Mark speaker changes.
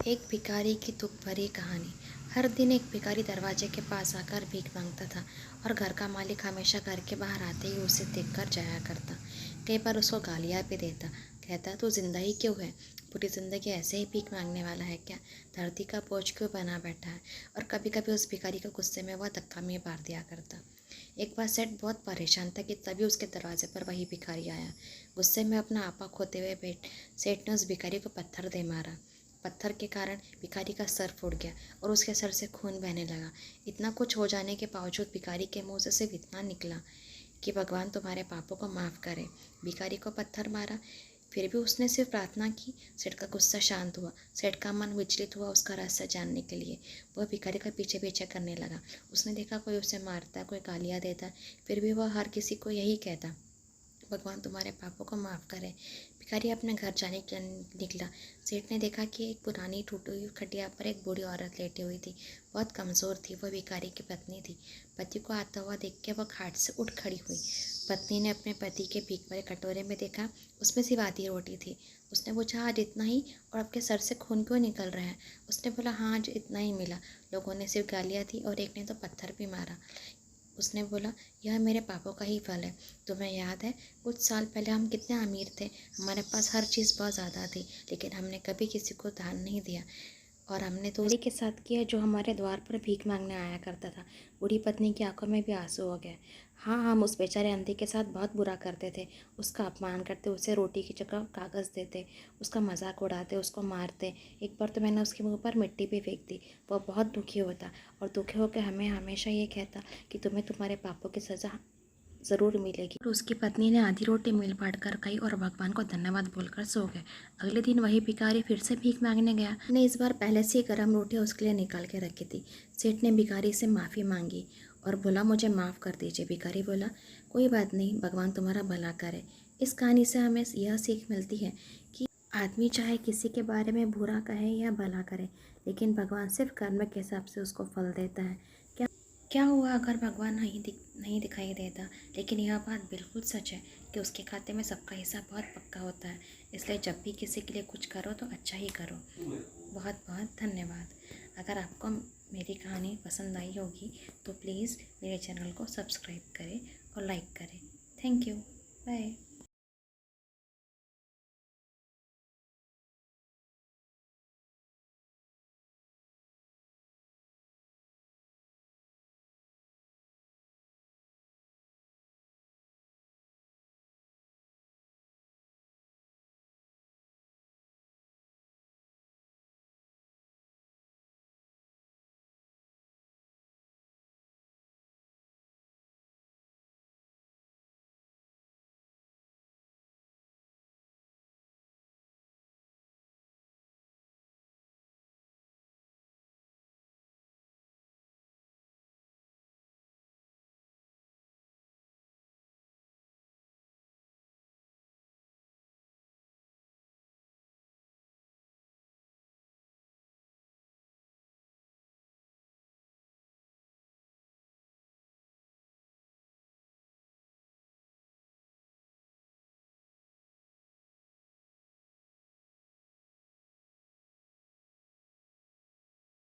Speaker 1: एक भिखारी की दुख भरी कहानी। हर दिन एक भिखारी दरवाजे के पास आकर भीख मांगता था और घर का मालिक हमेशा घर के बाहर आते ही उसे देखकर जाया करता। कई बार उसको गालियाँ भी देता, कहता तू जिंदा ही क्यों है, पूरी ज़िंदगी ऐसे ही भीख मांगने वाला है क्या, धरती का बोझ क्यों बना बैठा है। और कभी कभी उस भिखारी को गुस्से में वह धक्का में मार दिया करता। एक बार सेठ बहुत परेशान था कि तभी उसके दरवाजे पर वही भिखारी आया। गुस्से में अपना आपा खोते हुए सेठ ने उस भिखारी को पत्थर दे मारा। पत्थर के कारण भिखारी का सर फूट गया और उसके सर से खून बहने लगा। इतना कुछ हो जाने के बावजूद भिखारी के मुंह से सिर्फ इतना निकला कि भगवान तुम्हारे पापों को माफ़ करे। भिखारी को पत्थर मारा, फिर भी उसने सिर्फ प्रार्थना की। सेठ का गुस्सा शांत हुआ। सेठ का मन विचलित हुआ उसका रहस्य जानने के लिए। वह भिखारी का पीछे पीछे करने लगा। उसने देखा कोई उसे मारता, कोई गालियाँ देता, फिर भी वह हर किसी को यही कहता, भगवान तुम्हारे पापों को माफ़ करे। भिखारी अपने घर जाने के लिए निकला। सेठ ने देखा कि एक पुरानी टूटी हुई खटिया पर एक बूढ़ी औरत लेटी हुई थी। बहुत कमज़ोर थी। वह भिखारी की पत्नी थी। पति को आता हुआ देख के वह खाट से उठ खड़ी हुई। पत्नी ने अपने पति के भीख भरे कटोरे में देखा, उसमें सिर्फ आधी रोटी थी। उसने पूछा आज इतना ही, और आपके सर से खून क्यों निकल रहा है। उसने बोला हाँ आज इतना ही मिला। लोगों ने सिर्फ गालियाँ दी और एक ने तो पत्थर भी मारा। उसने बोला यह मेरे पापों का ही फल है। तुम्हें याद है कुछ साल पहले हम कितने अमीर थे, हमारे पास हर चीज़ बहुत ज़्यादा थी, लेकिन हमने कभी किसी को दान नहीं दिया। और हमने तो उसी के साथ किया जो हमारे द्वार पर भीख मांगने आया करता था। बूढ़ी पत्नी की आंखों में भी आंसू हो गए। हाँ, हम उस बेचारे अंधे के साथ बहुत बुरा करते थे। उसका अपमान करते, उसे रोटी की जगह कागज़ देते, उसका मजाक उड़ाते, उसको मारते। एक बार तो मैंने उसके मुंह पर मिट्टी भी फेंक दी। वह बहुत दुखी होता और दुखी होकर हमें हमेशा ये कहता कि तुम्हें तुम्हारे पापों की सज़ा ज़रूर मिलेगी। और उसकी पत्नी ने आधी रोटी मिल बांट कर खाई और भगवान को धन्यवाद बोलकर सो गए। अगले दिन वही भिखारी फिर से भीख मांगने गया। ने इस बार पहले से ही गर्म रोटियां उसके लिए निकाल के रखी थी। सेठ ने भिखारी से माफ़ी मांगी और बोला मुझे माफ़ कर दीजिए। भिखारी बोला कोई बात नहीं, भगवान तुम्हारा भला करे। इस कहानी से हमें यह सीख मिलती है कि आदमी चाहे किसी के बारे में बुरा कहे या भला करे, लेकिन भगवान सिर्फ कर्म के हिसाब से उसको फल देता है। क्या हुआ अगर भगवान नहीं दिखाई देता, लेकिन यह बात बिल्कुल सच है कि उसके खाते में सबका हिस्सा बहुत पक्का होता है। इसलिए जब भी किसी के लिए कुछ करो तो अच्छा ही करो। बहुत बहुत धन्यवाद। अगर आपको मेरी कहानी पसंद आई होगी तो प्लीज़ मेरे चैनल को सब्सक्राइब करें और लाइक करें। Thank you. बाय।